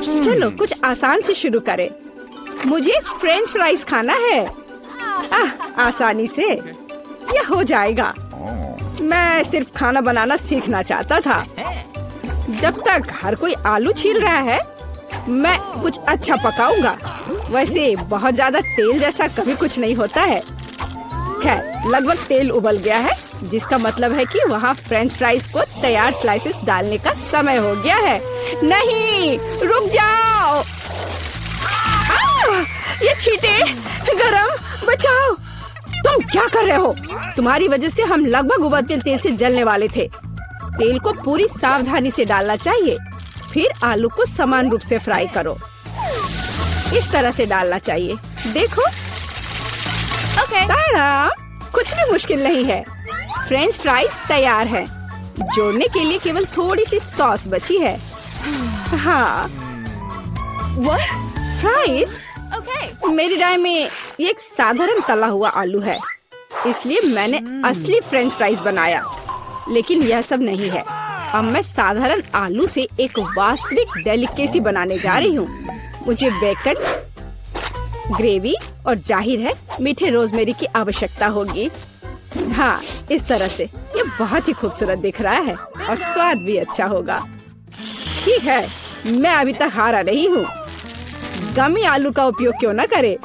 चलो कुछ आसान से शुरू करें। मुझे फ्रेंच फ्राइज खाना है। आसानी से यह हो जाएगा। मैं सिर्फ खाना बनाना सीखना चाहता था। जब तक हर कोई आलू छील रहा है, मैं कुछ अच्छा पकाऊंगा। वैसे बहुत ज्यादा तेल जैसा कभी कुछ नहीं होता है। खैर, लगभग तेल उबल गया है, जिसका मतलब है कि वहाँ फ्रेंच फ्राइज को तैयार स्लाइसेस डालने का समय हो गया है। नहीं, रुक जाओ। ये छींटे, गरम, बचाओ। तुम क्या कर रहे हो? तुम्हारी वजह से हम लगभग उबलते तेल से जलने वाले थे। तेल को पूरी सावधानी से डालना चाहिए। फिर आलू को समान रूप से फ्राई करो। इस तरह से डालना चाहिए। देखो, ताड़ा, कुछ भी मुश्किल नहीं है। फ्रेंच फ्राइज तैयार है। जोड़ने के लिए केवल थोड़ी सी सॉस बची है। हाँ, फ्राइज मेरी राय में ये एक साधारण तला हुआ आलू है, इसलिए मैंने असली फ्रेंच फ्राइज बनाया। लेकिन यह सब नहीं है। अब मैं साधारण आलू से एक वास्तविक डेलिकेसी बनाने जा रही हूँ। मुझे बेकन, ग्रेवी और जाहिर है मीठे रोजमेरी की आवश्यकता होगी। हाँ, इस तरह से ये बहुत ही खूबसूरत दिख रहा है और स्वाद भी अच्छा होगा। ठीक है, मैं अभी तक हारा नहीं हूँ। गमी आलू का उपयोग क्यों न करें?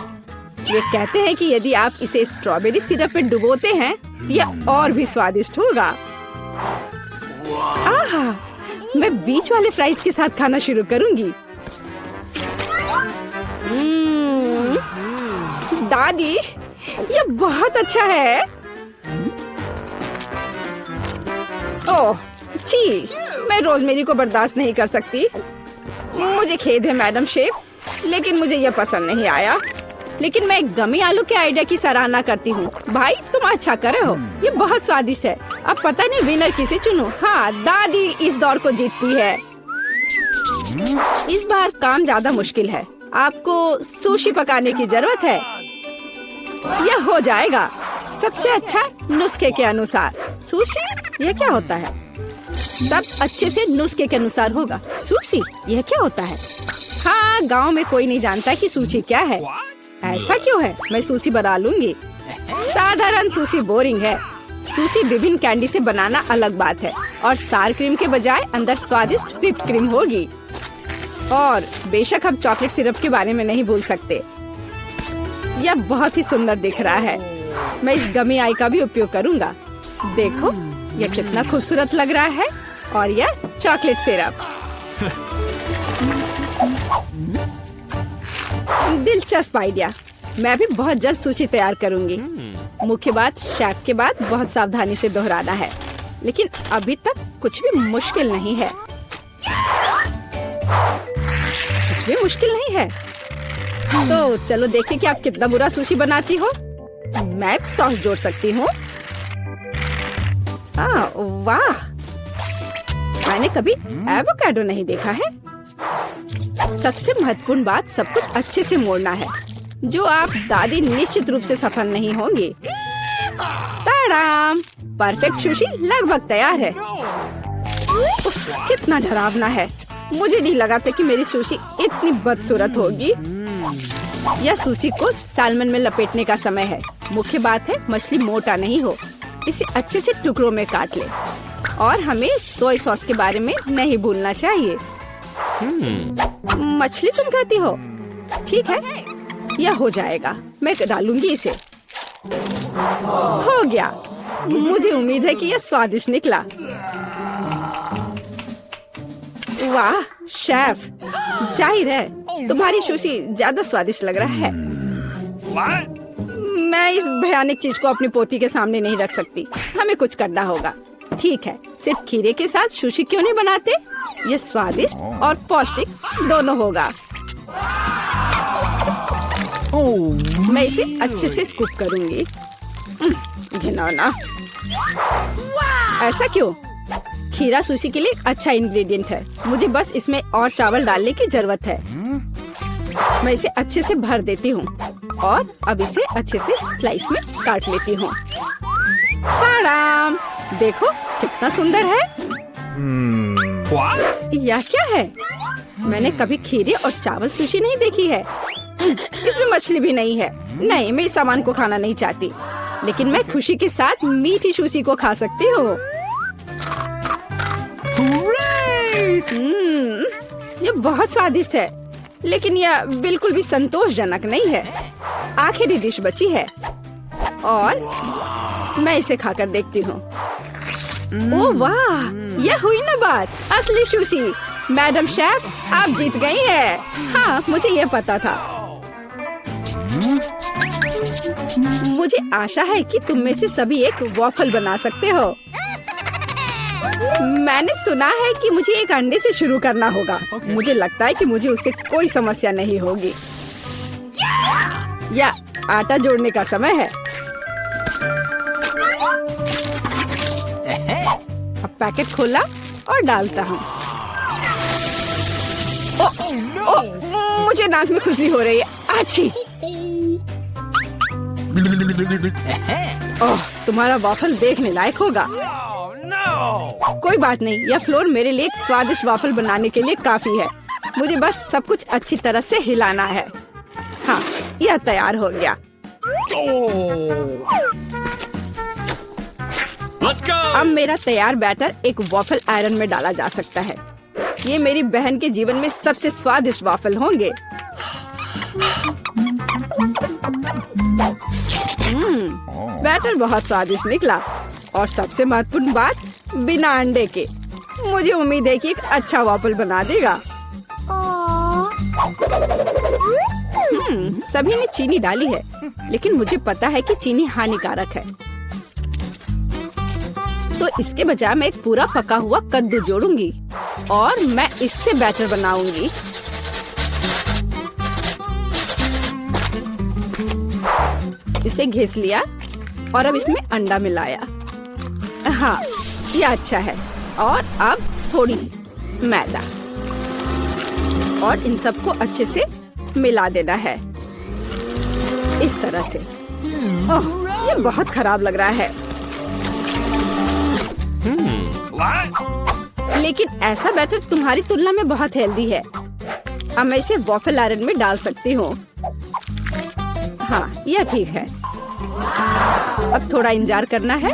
ये कहते हैं कि यदि आप इसे स्ट्रॉबेरी सिरप में डुबोते हैं, यह और भी स्वादिष्ट होगा। आहा, मैं बीच वाले फ्राइज के साथ खाना शुरू करूंगी। दादी, ये बहुत अच्छा है। ओह, छी, मैं रोजमेरी को बर्दाश्त नहीं कर सकती। मुझे खेद है मैडम शेफ, लेकिन मुझे यह पसंद नहीं आया। लेकिन मैं गमी आलू के आइडिया की सराहना करती हूँ। भाई, तुम अच्छा कर रहे हो। ये बहुत स्वादिष्ट है। अब पता नहीं विनर किसे चुनूं। हाँ, दादी इस दौर को जीतती है। इस बार काम ज्यादा मुश्किल है। आपको सुशी पकाने की जरूरत है। यह हो जाएगा सबसे अच्छा नुस्खे के अनुसार। सुशी, यह क्या होता है? सब अच्छे से नुस्खे के अनुसार होगा। सुशी, यह क्या होता है? हाँ, गांव में कोई नहीं जानता कि सुशी क्या है। ऐसा क्यों है? मैं सुशी बना लूंगी। साधारण सुशी बोरिंग है। सुशी विभिन्न कैंडी से बनाना अलग बात है, और सार क्रीम के बजाय अंदर स्वादिष्ट व्हिप्ड क्रीम होगी। और बेशक हम चॉकलेट सिरप के बारे में नहीं भूल सकते। यह बहुत ही सुंदर दिख रहा है। मैं इस गमी आई का भी उपयोग करूंगा। देखो, यह कितना खूबसूरत लग रहा है। और यह चॉकलेट सिरप। दिलचस्प आइडिया। मैं भी बहुत जल्द सुशी तैयार करूंगी। मुख्य बात, शेफ के बाद बहुत सावधानी से दोहराना है। लेकिन अभी तक कुछ भी मुश्किल नहीं है। कुछ भी मुश्किल नहीं है। तो चलो देखें कि आप कितना बुरा सुशी बनाती हो। मैं भी सॉस जोड़ सकती हूँ। वाह, मैंने कभी एवोकाडो नहीं देखा है। सबसे महत्वपूर्ण बात, सब कुछ अच्छे से मोड़ना है, जो आप दादी निश्चित रूप से सफल नहीं होंगी। ताड़ाम, परफेक्ट सुशी लगभग तैयार है। उफ, कितना डरावना है। मुझे नहीं लगा था कि मेरी सुशी इतनी बदसूरत होगी। यह सुशी को सालमन में लपेटने का समय है। मुख्य बात है मछली मोटा नहीं हो। इसे अच्छे से टुकड़ों में काट ले। और हमें सोया सॉस के बारे में नहीं भूलना चाहिए। मछली तुम कहती हो? ठीक है, यह हो जाएगा। मैं डालूंगी इसे। हो गया। मुझे उम्मीद है कि यह स्वादिष्ट निकला। वाह शेफ, जाहिर है तुम्हारी सुशी ज्यादा स्वादिष्ट लग रहा है। मैं इस भयानक चीज को अपनी पोती के सामने नहीं रख सकती। हमें कुछ करना होगा। ठीक है, सिर्फ खीरे के साथ सुशी क्यों नहीं बनाते? ये स्वादिष्ट और पौष्टिक दोनों होगा। मैं इसे अच्छे से स्कूप करूंगी। घिनौना। ऐसा क्यों? खीरा सुशी के लिए एक अच्छा इंग्रेडिएंट है। मुझे बस इसमें और चावल डालने की जरूरत है। मैं इसे अच्छे से भर देती हूँ और अब इसे अच्छे से स्लाइस में काट लेती हूँ। देखो कितना सुंदर है। यह क्या है? मैंने कभी खीरे और चावल सुशी नहीं देखी है। इसमें मछली भी नहीं है। नहीं, मैं इस सामान को खाना नहीं चाहती, लेकिन मैं खुशी के साथ मीठी सुशी को खा सकती हूँ। ये बहुत स्वादिष्ट है, लेकिन यह बिल्कुल भी संतोषजनक नहीं है। आखिरी डिश बची है और मैं इसे खाकर देखती हूँ। ओह वाह, यह हुई ना बात, असली सुशी। मैडम शेफ, आप जीत गई हैं। हाँ, मुझे यह पता था। मुझे आशा है कि तुम में से सभी एक वॉफल बना सकते हो। मैंने सुना है कि मुझे एक अंडे से शुरू करना होगा। मुझे लगता है कि मुझे उससे कोई समस्या नहीं होगी। या आटा जोड़ने का समय है। अब पैकेट खोला और डालता हूँ। मुझे दांत में खुजली हो रही है। आछी। ओह, तुम्हारा वॉफल देखने लायक होगा। कोई बात नहीं, यह फ्लोर मेरे लिए एक स्वादिष्ट वॉफल बनाने के लिए काफी है। मुझे बस सब कुछ अच्छी तरह से हिलाना है। हाँ, यह तैयार हो गया। अब मेरा तैयार बैटर एक वॉफल आयरन में डाला जा सकता है। ये मेरी बहन के जीवन में सबसे स्वादिष्ट वॉफल होंगे। बैटर बहुत स्वादिष्ट निकला और सबसे महत्वपूर्ण बात, बिना अंडे के। मुझे उम्मीद है कि एक अच्छा वॉफल बना देगा। सभी ने चीनी डाली है, लेकिन मुझे पता है कि चीनी हानिकारक है। तो इसके बजाय मैं एक पूरा पका हुआ कद्दू जोड़ूंगी और मैं इससे बैटर बनाऊंगी। इसे घिस लिया और अब इसमें अंडा मिलाया। हाँ, ये अच्छा है। और अब थोड़ी सी मैदा और इन सबको अच्छे से मिला देना है, इस तरह से। ओह, ये बहुत खराब लग रहा है। लेकिन ऐसा बैटर तुम्हारी तुलना में बहुत हेल्दी है। अब मैं इसे वॉफल आयरन में डाल सकती हूँ। हाँ, यह ठीक है। अब थोड़ा इंतजार करना है।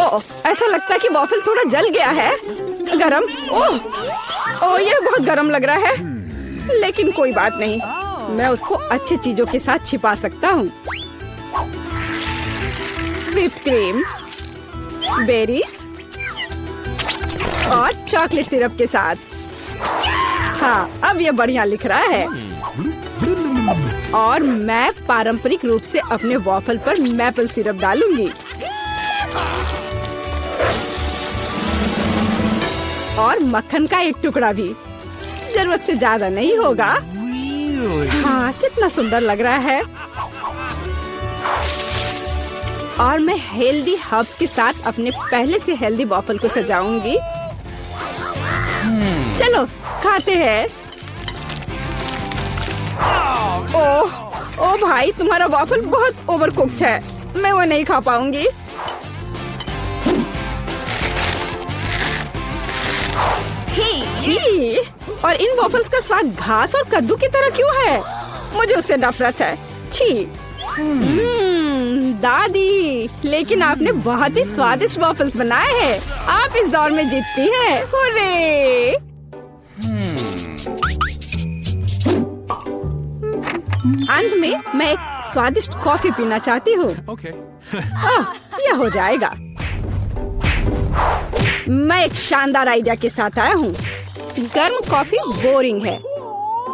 ओह, ऐसा लगता है कि वॉफल थोड़ा जल गया है। गरम। ओह, यह बहुत गरम लग रहा है। लेकिन कोई बात नहीं, मैं उसको अच्छी चीजों के साथ छिपा सकता हूँ। व्हिप्ड क्रीम, बेरीज और चॉकलेट सिरप के साथ। हाँ, अब ये बढ़िया लिख रहा है। और मैं पारंपरिक रूप से अपने वॉफल पर मैपल सिरप डालूंगी और मक्खन का एक टुकड़ा भी। जरूरत से ज्यादा नहीं होगा। हाँ, कितना सुंदर लग रहा है। और मैं हेल्दी हर्ब्स के साथ अपने पहले से हेल्दी वॉफल को सजाऊंगी। चलो खाते हैं। ओह भाई, तुम्हारा वॉफल बहुत ओवरकुक्ड है। मैं वो नहीं खा पाऊंगी। छी, और इन वॉफल्स का स्वाद घास और कद्दू की तरह क्यों है? मुझे उससे नफरत है। छी। दादी, लेकिन आपने बहुत ही स्वादिष्ट वॉफल्स बनाए हैं। आप इस दौर में जीतती हैं। हुर्रे! अंत में मैं एक स्वादिष्ट कॉफी पीना चाहती हूँ। यह हो जाएगा। मैं एक शानदार आइडिया के साथ आया हूँ। गर्म कॉफी बोरिंग है।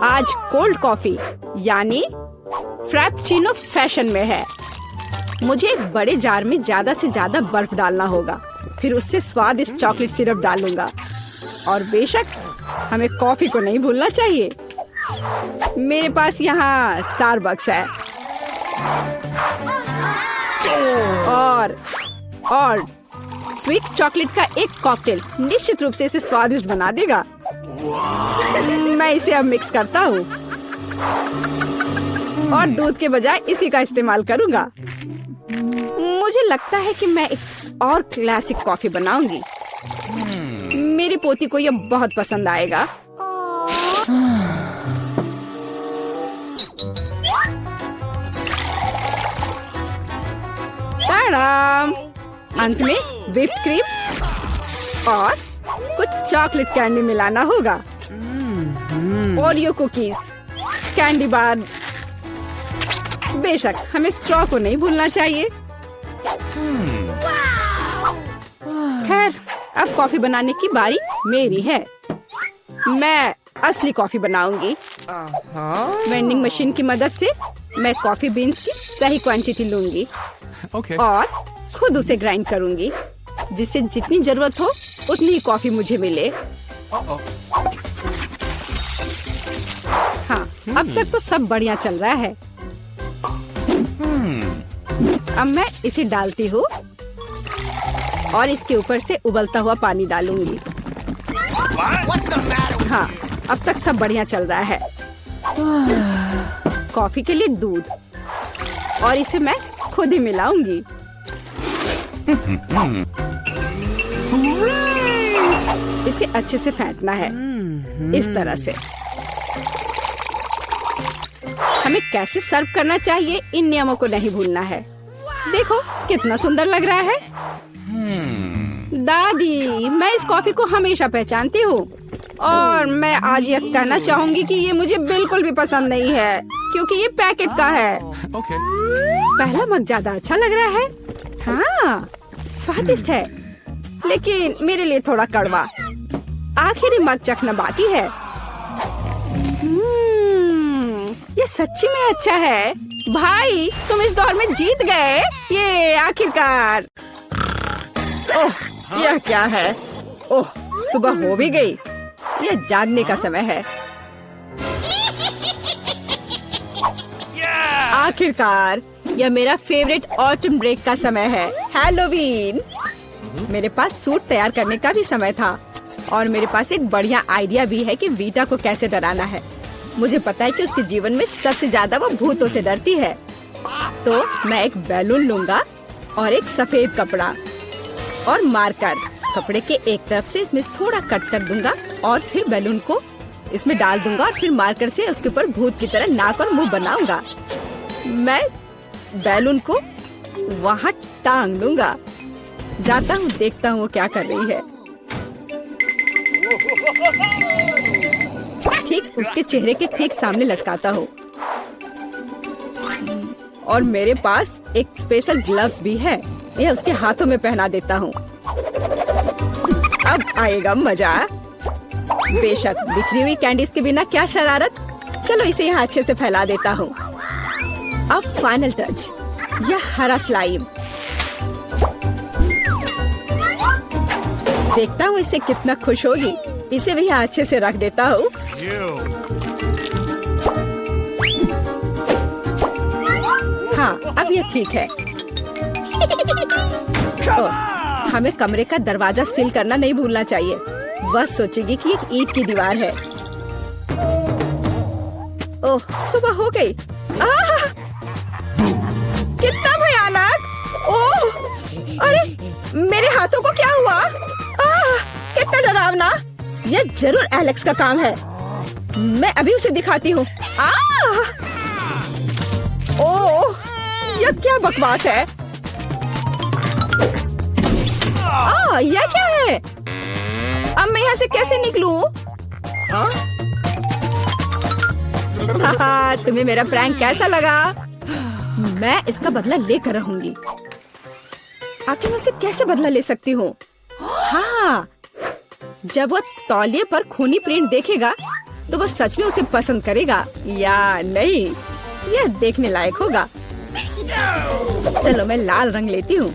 आज कोल्ड कॉफी यानी फ्रैप्पुचिनो फैशन में है। मुझे एक बड़े जार में ज्यादा से ज्यादा बर्फ डालना होगा। फिर उससे स्वादिष्ट चॉकलेट सिरप डालूंगा। और बेशक हमें कॉफी को नहीं भूलना चाहिए। मेरे पास यहाँ स्टारबक्स है और ट्विक्स चॉकलेट का एक कॉकटेल निश्चित रूप से इसे स्वादिष्ट बना देगा। मैं इसे अब मिक्स करता हूँ और दूध के बजाय इसी का इस्तेमाल करूँगा। मुझे लगता है कि मैं एक और क्लासिक कॉफी बनाऊंगी। मेरी पोती को यह बहुत पसंद आएगा। ताड़ाम! अंत में व्हिप्ड क्रीम और कुछ चॉकलेट कैंडी मिलाना होगा। Oreo cookies, candy bar. बेशक हमें स्ट्रॉ को नहीं भूलना चाहिए। खैर, अब कॉफी बनाने की बारी मेरी है। मैं असली कॉफी बनाऊंगी। वेंडिंग मशीन की मदद से मैं कॉफी बीन्स की सही क्वांटिटी लूंगी और खुद उसे ग्राइंड करूंगी, जिससे जितनी जरूरत हो उतनी ही कॉफी मुझे मिले। हाँ, अब तक तो सब बढ़िया चल रहा है। अब मैं इसे डालती हूँ और इसके ऊपर से उबलता हुआ पानी डालूंगी। हाँ, अब तक सब बढ़िया चल रहा है। कॉफी के लिए दूध और इसे मैं खुद ही मिलाऊंगी। इसे अच्छे से फेंटना है, इस तरह से। हमें कैसे सर्व करना चाहिए, इन नियमों को नहीं भूलना है। देखो कितना सुंदर लग रहा है। दादी, मैं इस कॉफी को हमेशा पहचानती हूँ और मैं आज ये कहना चाहूंगी कि ये मुझे बिल्कुल भी पसंद नहीं है, क्योंकि ये पैकेट का है। पहला मग ज्यादा अच्छा लग रहा है। हाँ, स्वादिष्ट है, लेकिन मेरे लिए थोड़ा कड़वा। आखिरी मग चखना बाकी है। ये सच्ची में अच्छा है। भाई, तुम इस दौर में जीत गए। ये आखिरकार। ओह, यह क्या है? ओह, सुबह हो भी गई। यह जागने का समय है। आखिरकार यह मेरा फेवरेट ऑटम ब्रेक का समय है, हैलोवीन। मेरे पास सूट तैयार करने का भी समय था और मेरे पास एक बढ़िया आइडिया भी है कि वीटा को कैसे डराना है। मुझे पता है कि उसके जीवन में सबसे ज्यादा वो भूतों से डरती है। तो मैं एक बैलून लूंगा और एक सफेद कपड़ा और मार्कर। कपड़े के एक तरफ से इसमें थोड़ा कट कर दूंगा और फिर बैलून को इसमें डाल दूंगा और फिर मार्कर से उसके ऊपर भूत की तरह नाक और मुंह बनाऊंगा। मैं बैलून को वहाँ टांग लूंगा। जाता हूँ, देखता हूँ वो क्या कर रही है। ठीक उसके चेहरे के ठीक सामने लटकाता हूँ और मेरे पास एक स्पेशल ग्लव्स भी है। यह उसके हाथों में पहना देता हूँ। अब आएगा मजा। बेशक बिखरी हुई कैंडीज के बिना क्या शरारत। चलो इसे यहाँ अच्छे से फैला देता हूँ। अब फाइनल टच, यह हरा स्लाइम। देखता हूँ इसे कितना खुश होगी। इसे भी यहाँ अच्छे से रख देता हूँ। हाँ, अब ये ठीक है। हमें कमरे का दरवाजा सील करना नहीं भूलना चाहिए। बस सोचेगी कि एक ईंट की दीवार है। ओह, सुबह हो गई। कितना भयानक! ओह, अरे मेरे हाथों को क्या हुआ? कितना डरावना! यह जरूर एलेक्स का काम है। मैं अभी उसे दिखाती हूँ। ओह, यह क्या बकवास है? यह क्या है? अब मैं यहाँ से कैसे निकलूं? तुम्हें मेरा प्रैंक कैसा लगा? मैं इसका बदला लेकर रहूंगी। आखिर मैं उसे कैसे बदला ले सकती हूँ? हाँ, जब वो तौलिए पर खूनी प्रिंट देखेगा तो वो सच में उसे पसंद करेगा या नहीं, यह देखने लायक होगा। चलो मैं लाल रंग लेती हूँ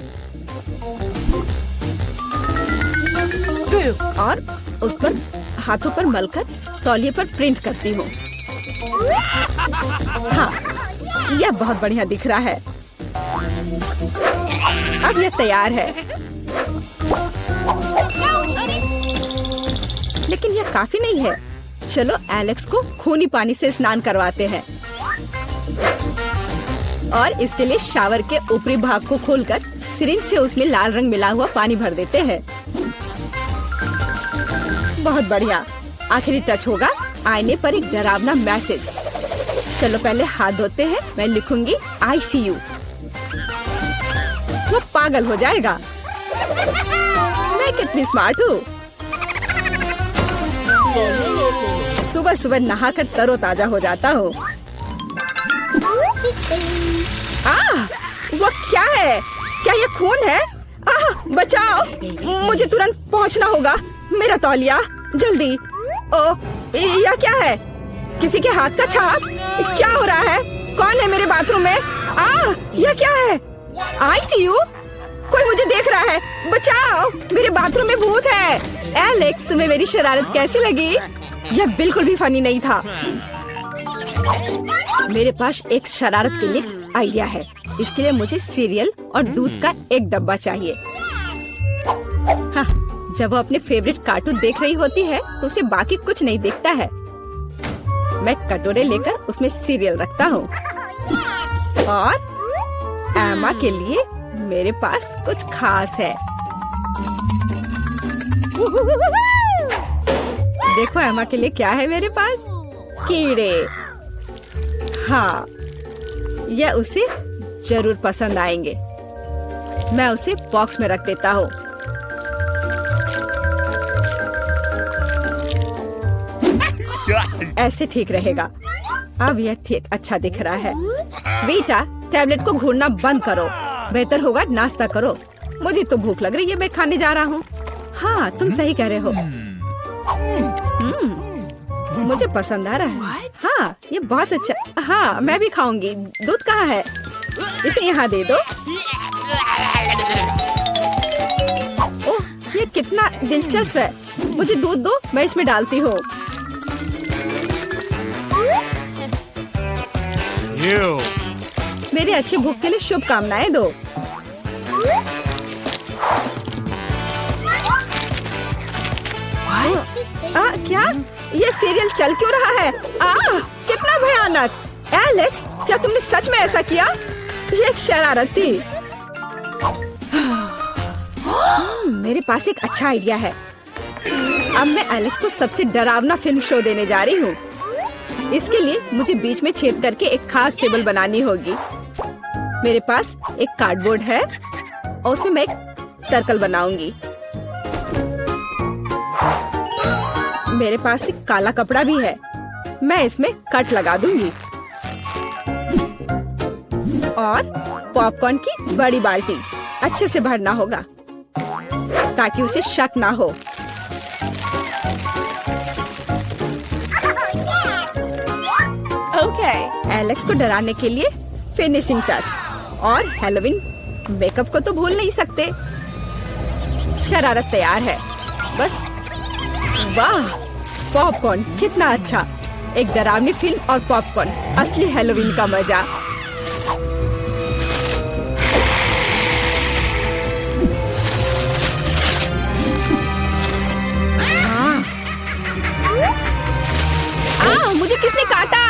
और उस पर हाथों पर मलकर तौलिए पर प्रिंट करती हूँ। हाँ, यह बहुत बढ़िया दिख रहा है। अब यह तैयार है। लेकिन यह काफी नहीं है। चलो एलेक्स को खूनी पानी से स्नान करवाते हैं और इसके लिए शावर के ऊपरी भाग को खोलकर सिरिंज से उसमें लाल रंग मिला हुआ पानी भर देते हैं। बहुत बढ़िया। आखिरी टच होगा आईने पर एक डरावना मैसेज। चलो पहले हाथ धोते हैं। मैं लिखूंगी ICU। वो पागल हो जाएगा। मैं कितनी स्मार्ट हूँ। सुबह सुबह नहाकर तरोताजा हो जाता हूँ। वो क्या है? क्या ये खून है? बचाओ, मुझे तुरंत पहुँचना होगा। मेरा तौलिया, जल्दी। ओ, यह क्या है? किसी के हाथ का छाप? क्या हो रहा है? कौन है मेरे बाथरूम में? यह क्या है? ICU? कोई मुझे देख रहा है। बचाओ, मेरे बाथरूम में भूत है। एलेक्स, तुम्हें मेरी शरारत कैसी लगी? यह बिल्कुल भी फनी नहीं था। मेरे पास एक शरारत के लिए आइडिया है। इसके लिए मुझे सीरियल और दूध का एक डब्बा चाहिए। हाँ, जब वो अपने फेवरेट कार्टून देख रही होती है तो उसे बाकी कुछ नहीं दिखता है। मैं कटोरे लेकर उसमें सीरियल रखता हूँ। और एमा के लिए मेरे पास कुछ खास है। देखो एमा के लिए क्या है मेरे पास। कीड़े। हाँ, यह उसे जरूर पसंद आएंगे। मैं उसे बॉक्स में रख देता हूँ। ऐसे ठीक रहेगा। अब यह ठीक अच्छा दिख रहा है। बेटा, टैबलेट को घूरना बंद करो। बेहतर होगा नाश्ता करो। मुझे तो भूख लग रही है, मैं खाने जा रहा हूँ। हाँ, तुम सही कह रहे हो। मुझे पसंद आ रहा है। हाँ, ये बहुत अच्छा। हाँ, मैं भी खाऊंगी। दूध कहाँ है? इसे यहाँ दे दो। ओह, ये कितना दिलचस्प है। मुझे दूध दो, मैं इसमें डालती हूँ। मेरे अच्छे भूख के लिए शुभकामनाएं दो। क्या? ये सीरियल चल क्यों रहा है? कितना भयानक। एलेक्स, क्या तुमने सच में ऐसा किया? ये एक शरारत थी। मेरे पास एक अच्छा आइडिया है। अब मैं एलेक्स को सबसे डरावना फिल्म शो देने जा रही हूँ। इसके लिए मुझे बीच में छेद करके एक खास टेबल बनानी होगी। मेरे पास एक कार्डबोर्ड है और उसमें मैं एक सर्कल बनाऊंगी। मेरे पास एक काला कपड़ा भी है। मैं इसमें कट लगा दूंगी और पॉपकॉर्न की बड़ी बाल्टी अच्छे से भरना होगा ताकि उसे शक ना हो। एलेक्स को डराने के लिए फिनिशिंग टच और हैलोवीन मेकअप को तो भूल नहीं सकते। शरारत तैयार है। बस। वाह, पॉपकॉर्न कितना अच्छा। एक डरावनी फिल्म और पॉपकॉर्न, असली हैलोवीन का मजा। मुझे किसने काटा?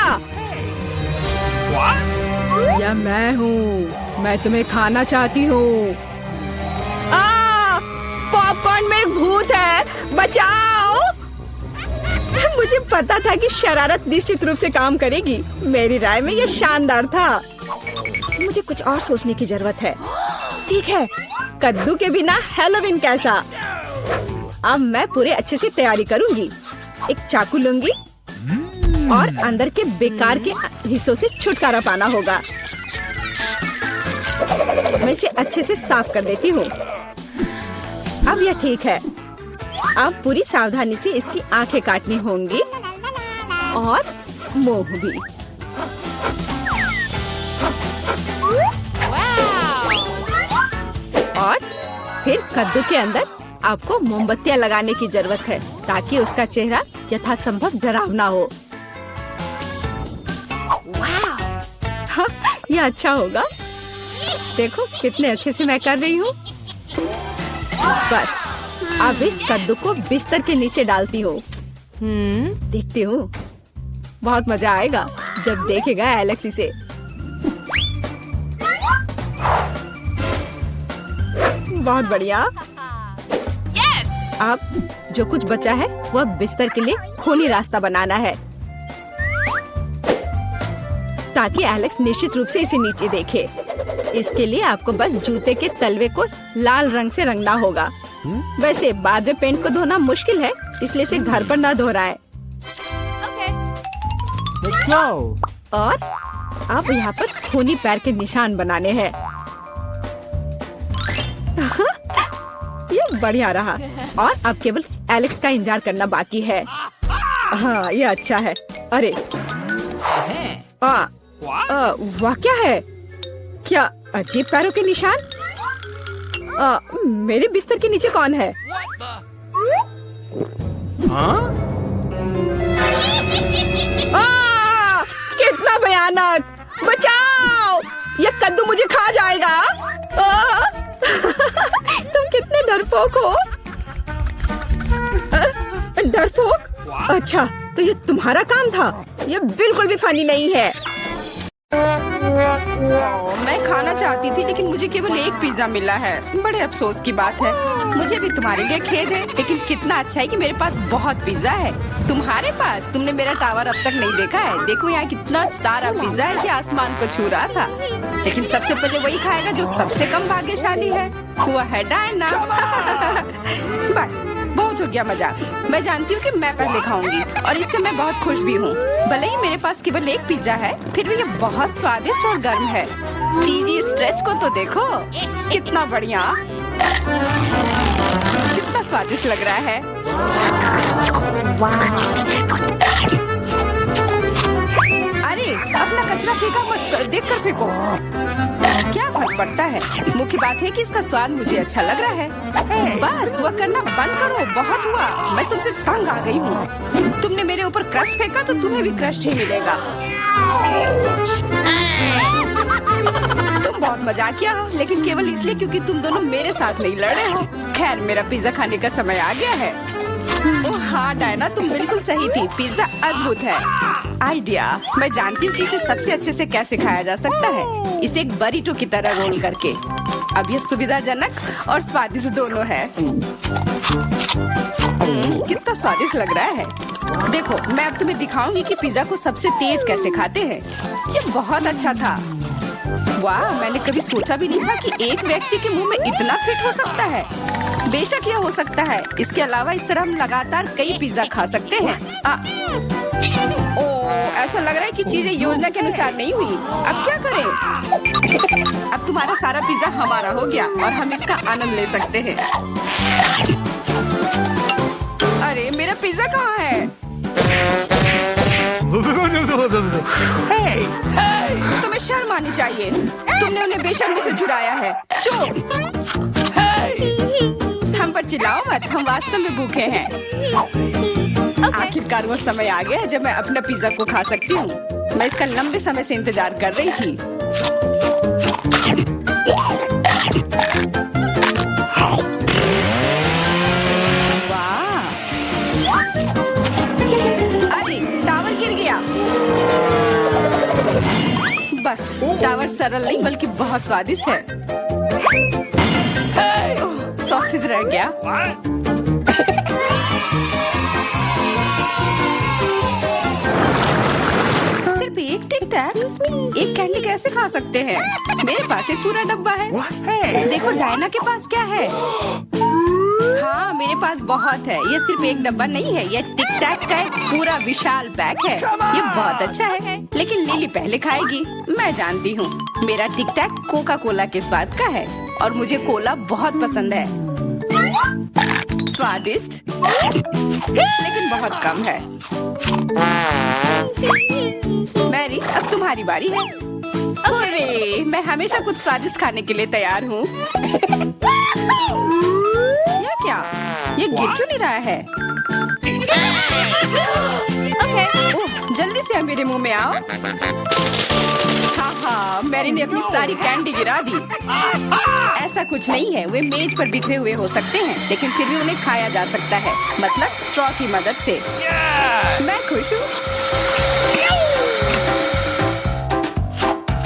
या मैं हूँ। मैं तुम्हें खाना चाहती हूँ। पॉपकॉर्न में एक भूत है, बचाओ। मुझे पता था कि शरारत निश्चित रूप से काम करेगी। मेरी राय में यह शानदार था। मुझे कुछ और सोचने की जरूरत है। ठीक है, कद्दू के बिना हैलोवीन कैसा? अब मैं पूरे अच्छे से तैयारी करूंगी। एक चाकू लूंगी और अंदर के बेकार के हिस्सों से छुटकारा पाना होगा। मैं इसे अच्छे से साफ कर देती हूँ। अब यह ठीक है। अब पूरी सावधानी से इसकी आंखें काटनी होंगी और मुंह भी। और फिर कद्दू के अंदर आपको मोमबत्तियां लगाने की जरूरत है ताकि उसका चेहरा यथासंभव डरावना हो। हाँ, यह अच्छा होगा। देखो कितने अच्छे से मैं कर रही हूँ। बस अब इस कद्दू को बिस्तर के नीचे डालती हूँ। देखती हूँ, बहुत मजा आएगा जब देखेगा एलेक्स इसे। बहुत बढ़िया। अब जो कुछ बचा है वह बिस्तर के लिए खूनी रास्ता बनाना है, ताकि एलेक्स निश्चित रूप से इसे नीचे देखे। इसके लिए आपको बस जूते के तलवे को लाल रंग से रंगना होगा। वैसे बाद में पेंट को धोना मुश्किल है, इसलिए इसे घर पर न दोहराएं। Let's go. और आप यहाँ पर खूनी पैर के निशान बनाने हैं। ये बढ़िया रहा। और अब केवल एलेक्स का इंतजार करना बाकी है। हाँ, ये अच्छा है। अरे वाह, क्या है? क्या अजीब पैरों के निशान? मेरे बिस्तर के नीचे कौन है? कितना भयानक! बचाओ! ये कद्दू मुझे खा जाएगा। तुम कितने डरपोक हो। डरपोक? अच्छा, तो ये तुम्हारा काम था। ये बिल्कुल भी फनी नहीं है। मैं खाना चाहती थी, लेकिन मुझे केवल एक पिज्जा मिला है। बड़े अफसोस की बात है। मुझे भी तुम्हारे लिए खेद है, लेकिन कितना अच्छा है कि मेरे पास बहुत पिज्जा है। तुम्हारे पास? तुमने मेरा टावर अब तक नहीं देखा है। देखो यहाँ कितना सारा पिज्जा है कि आसमान को छू रहा था। लेकिन सबसे पहले वही खाएगा जो सबसे कम भाग्यशाली है। वो है डायना। बस बहुत हो गया मजाक। मैं जानती हूँ कि मैं पहले खाऊंगी और इससे मैं बहुत खुश भी हूँ। भले ही मेरे पास केवल एक पिज्जा है, फिर भी ये बहुत स्वादिष्ट और गर्म है। चीजी स्ट्रेच को तो देखो, कितना बढ़िया, कितना स्वादिष्ट लग रहा है। अरे अपना कचरा फेंका मत, देख कर फेंको। क्या फर्क पड़ता है? मुख्य बात है कि इसका स्वाद मुझे अच्छा लग रहा है। बस वह करना बंद करो, बहुत हुआ। मैं तुमसे तंग आ गई हूँ। तुमने मेरे ऊपर क्रस्ट फेंका तो तुम्हें भी क्रस्ट ही मिलेगा। तुम बहुत मजाकिया हो, लेकिन केवल इसलिए क्योंकि तुम दोनों मेरे साथ नहीं लड़े हो। खैर, मेरा पिज्जा खाने का समय आ गया है। ओह हाँ डायना, तुम बिल्कुल सही थी। पिज्जा अद्भुत है। आइडिया, मैं जानती हूँ कि इसे सबसे अच्छे से कैसे खाया जा सकता है। इसे एक बरीटो की तरह रोल करके। अब यह सुविधाजनक और स्वादिष्ट दोनों है। कितना स्वादिष्ट लग रहा है। देखो, मैं अब तुम्हें दिखाऊंगी कि पिज्जा को सबसे तेज कैसे खाते हैं। ये बहुत अच्छा था। वाह, मैंने कभी सोचा भी नहीं था कि एक व्यक्ति के मुंह में इतना फिट हो सकता है। बेशक यह हो सकता है। इसके अलावा इस तरह हम लगातार कई पिज्जा खा सकते हैं। ऐसा लग रहा है कि चीजें योजना के अनुसार नहीं हुई। अब क्या करें? अब तुम्हारा सारा पिज्जा हमारा हो गया और हम इसका आनंद ले सकते हैं। अरे मेरा पिज्जा कहाँ है? तुम्हें शर्म आनी चाहिए। तुमने उन्हें बेशर्मी से चुराया है। चुप! हम पर चिल्लाओ मत, हम वास्तव में भूखे हैं। आखिरकार वो समय आ गया है जब मैं अपना पिज्जा को खा सकती हूँ। मैं इसका लंबे समय से इंतजार कर रही थी। वाह! अरे टावर गिर गया। बस टावर सरल नहीं बल्कि बहुत स्वादिष्ट है। सॉसेज रह गया। सिर्फ एक टिक टैक, एक कैंडी कैसे खा सकते हैं? मेरे पास एक पूरा डब्बा है। देखो डायना के पास क्या है। हाँ, मेरे पास बहुत है। ये सिर्फ एक डब्बा नहीं है, ये टिक टैक का एक पूरा विशाल पैक है। ये बहुत अच्छा है, लेकिन लिली पहले खाएगी। मैं जानती हूँ, मेरा टिक टैक कोका कोला के स्वाद का है और मुझे कोला बहुत पसंद है। स्वादिष्ट, लेकिन बहुत कम है। मैरी, अब तुम्हारी बारी है। अरे, मैं हमेशा कुछ स्वादिष्ट खाने के लिए तैयार हूँ। यह क्या? ये गिर क्यों नहीं रहा है? ओह, जल्दी से मेरे मुंह में आओ। हाँ, मैरी ने अपनी सारी कैंडी गिरा दी। ऐसा कुछ नहीं है, वे मेज पर बिखरे हुए हो सकते हैं, लेकिन फिर भी उन्हें खाया जा सकता है, मतलब स्ट्रॉ की मदद से। मैं खुश हूँ।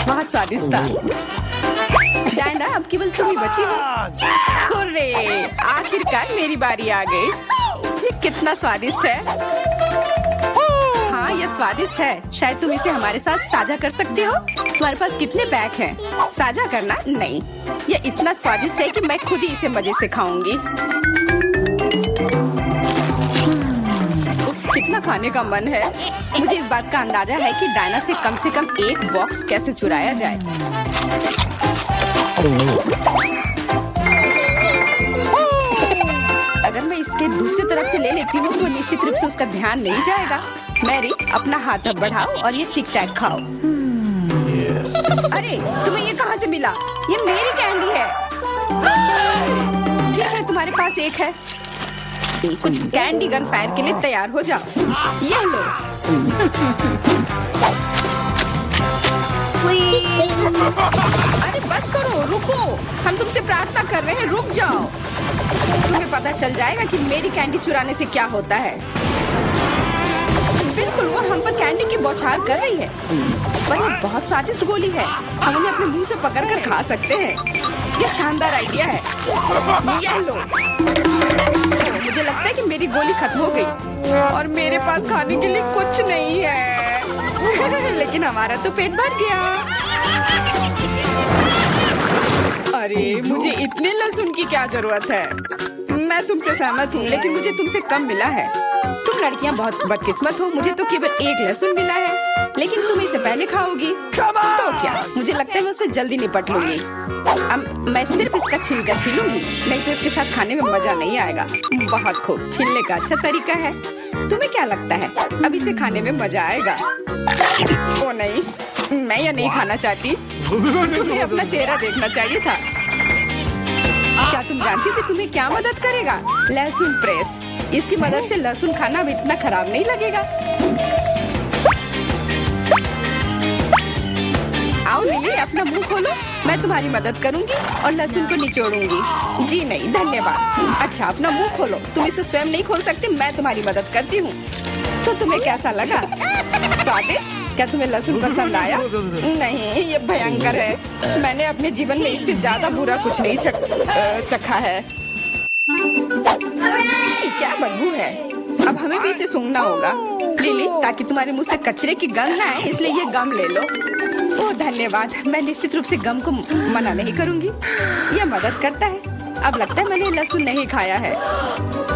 बहुत स्वादिष्ट था। डायना, अब केवल तुम ही बची हो। हुर्रे! आखिरकार मेरी बारी आ गई। ये कितना स्वादिष्ट है। हाँ, ये स्वादिष्ट है। शायद तुम इसे हमारे साथ साझा कर सकते हो। तुम्हारे पास कितने पैक हैं? साझा करना नहीं, ये इतना स्वादिष्ट है कि मैं खुद ही इसे मजे से खाऊंगी। कितना खाने का मन है। मुझे इस बात का अंदाजा है कि डायना से कम एक बॉक्स कैसे चुराया जाए। अगर मैं इसके दूसरी तरफ से ले लेती हूँ तो निश्चित रूप से उसका ध्यान नहीं जाएगा। मैरी, अपना हाथ अब बढ़ाओ और ये टिक टैक खाओ। अरे, तुम्हें ये कहाँ से मिला? ये मेरी कैंडी है। ठीक है, तुम्हारे पास एक है। कुछ कैंडी गन फायर के लिए तैयार हो जाओ। ये लो। अरे बस करो, रुको। हम तुमसे प्रार्थना कर रहे हैं, रुक जाओ। तुम्हें पता चल जाएगा कि मेरी कैंडी चुराने से क्या होता है। बिल्कुल, वो हम पर कैंडी की बौछार कर रही है। पर ये बहुत स्वादिष्ट गोली है। हम उन्हें अपने मुंह से पकड़कर खा सकते हैं। ये शानदार आइडिया है। ये लो। मुझे लगता है कि मेरी गोली खत्म हो गई और मेरे पास खाने के लिए कुछ नहीं है। लेकिन हमारा तो पेट भर गया। अरे, मुझे इतने लहसुन की क्या जरूरत है? मैं तुमसे सहमत हूँ, लेकिन मुझे तुमसे कम मिला है। तुम लड़कियाँ बहुत बदकिस्मत हो। मुझे तो केवल एक लहसुन मिला है, लेकिन तुम इसे पहले खाओगी तो क्या? मुझे लगता है मैं उससे जल्दी निपट लूंगी। अब मैं सिर्फ इसका छिलका छीलूंगी, नहीं तो इसके साथ खाने में मजा नहीं आएगा। बहुत खूब, छीलने का अच्छा तरीका है। तुम्हें क्या लगता है अब इसे खाने में मजा आएगा? ओ नहीं, मैं यह नहीं खाना चाहती। तुम्हें अपना चेहरा देखना चाहिए था। क्या तुम जानती हो कि तुम्हें क्या मदद करेगा? लहसुन प्रेस। इसकी मदद से लहसुन खाना अब इतना खराब नहीं लगेगा। आओ लिली, अपना मुंह खोलो। मैं तुम्हारी मदद करूंगी और लहसुन को निचोड़ूंगी। जी नहीं, धन्यवाद। अच्छा, अपना मुंह खोलो। तुम इसे स्वयं नहीं खोल सकती, मैं तुम्हारी मदद करती हूँ। तो तुम्हें कैसा लगा? स्वादिष्ट? क्या तुम्हें लहसुन पसंद आया? नहीं, ये भयंकर है। मैंने अपने जीवन में इससे ज्यादा बुरा कुछ नहीं चखा है। क्या बदबू है। अब हमें भी इसे सूंघना होगा लिली, ताकि तुम्हारे मुंह से कचरे की गंध ना आए। इसलिए ये गम ले लो। ओह धन्यवाद। मैं निश्चित रूप से गम को मना नहीं करूंगी, यह मदद करता है। अब लगता है मैंने लहसुन नहीं खाया है।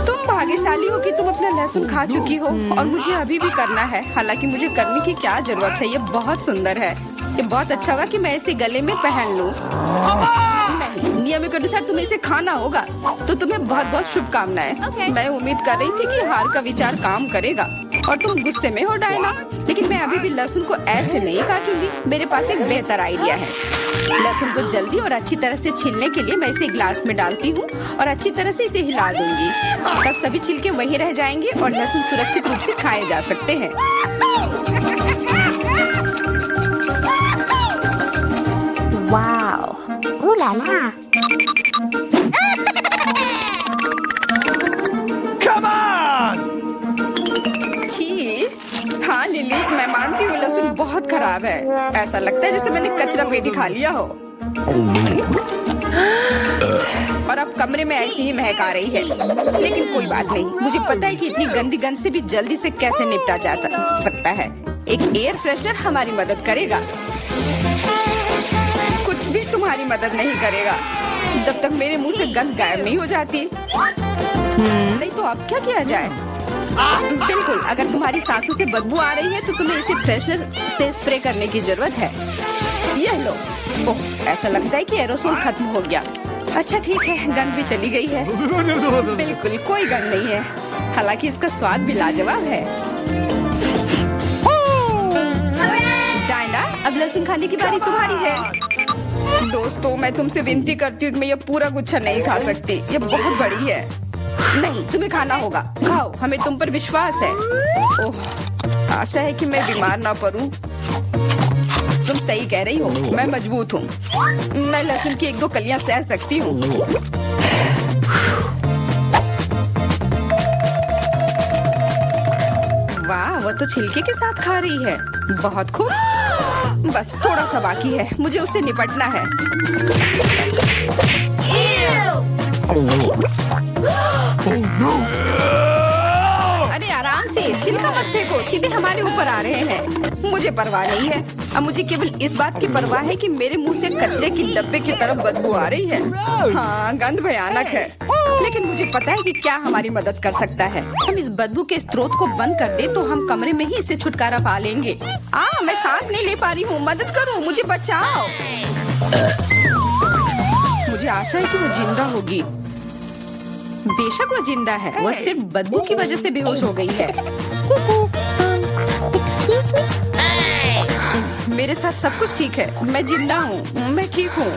तुम भाग्यशाली हो कि तुम अपना लहसुन खा चुकी हो और मुझे अभी भी करना है। हालांकि मुझे करने की क्या जरूरत है, ये बहुत सुंदर है। ये बहुत अच्छा होगा कि मैं इसे गले में पहन लूं। नहीं, नियम के अनुसार तुम्हें इसे खाना होगा। तो तुम्हें बहुत बहुत शुभकामनाएं। मैं उम्मीद कर रही थी कि हार का विचार काम करेगा और तुम गुस्से में हो डायना, लेकिन मैं अभी भी लहसुन को ऐसे नहीं काटूंगी। मेरे पास एक बेहतर आइडिया है। लहसुन को जल्दी और अच्छी तरह से छीलने के लिए मैं इसे ग्लास में डालती हूँ और अच्छी तरह से इसे हिला दूंगी। तब सभी छिलके वहीं रह जाएंगे और लहसुन सुरक्षित रूप से खाए जा सकते हैं। Wow, ooh la la। Come on! छी, हाँ लिली, मैं मानती हूँ लहसुन बहुत खराब है। ऐसा लगता है जैसे मैंने कचरा पेटी खा लिया हो। और अब कमरे में ऐसी ही महक आ रही है। लेकिन कोई बात नहीं, मुझे पता है कि इतनी गंदी गंध से भी जल्दी से कैसे निपटा जा सकता है। एक एयर फ्रेशनर हमारी मदद करेगा। कुछ भी तुम्हारी मदद नहीं करेगा जब तक मेरे मुंह से गंध गायब नहीं हो जाती। नहीं तो अब क्या किया जाए? बिल्कुल, अगर तुम्हारी सांसों से बदबू आ रही है तो तुम्हें इसे फ्रेशनर से स्प्रे करने की जरूरत है। यह लो। ओह, ऐसा लगता है कि एरोसोल खत्म हो गया। अच्छा ठीक है, गंध भी चली गई है। बिल्कुल कोई गंध नहीं है, हालांकि इसका स्वाद भी लाजवाब है। डायना, अब लहसुन खाने की बारी तुम्हारी है। दोस्तों, मैं तुमसे विनती करती हूँ कि मैं ये पूरा गुच्छा नहीं खा सकती। ये बहुत बड़ी है। नहीं, तुम्हें खाना होगा। खाओ, हमें तुम पर विश्वास है। ओह, आशा है कि मैं बीमार ना पड़ूं। तुम सही कह रही हो, मैं मजबूत हूँ। मैं लहसुन की 1-2 कलियां सह सकती हूँ। वाह, वो तो छिलके के साथ खा रही है। बहुत खूब। बस थोड़ा सा बाकी है, मुझे उससे निपटना है। से छिलका मत फेंको, सीधे हमारे ऊपर आ रहे हैं। मुझे परवाह नहीं है, अब मुझे केवल इस बात की परवाह है कि मेरे मुंह से कचरे की डब्बे की तरफ बदबू आ रही है। हाँ, गंध भयानक है, लेकिन मुझे पता है कि क्या हमारी मदद कर सकता है। हम इस बदबू के स्रोत को बंद कर दे तो हम कमरे में ही इससे छुटकारा पा लेंगे। मैं सांस नहीं ले पा रही हूँ, मदद करो, मुझे बचाओ। मुझे आशा है कि वो जिंदा होगी। बेशक वो जिंदा है, वो सिर्फ बदबू की वजह से बेहोश हो गई है। Excuse me? मेरे साथ सब कुछ ठीक है, मैं जिंदा हूँ, मैं ठीक हूँ।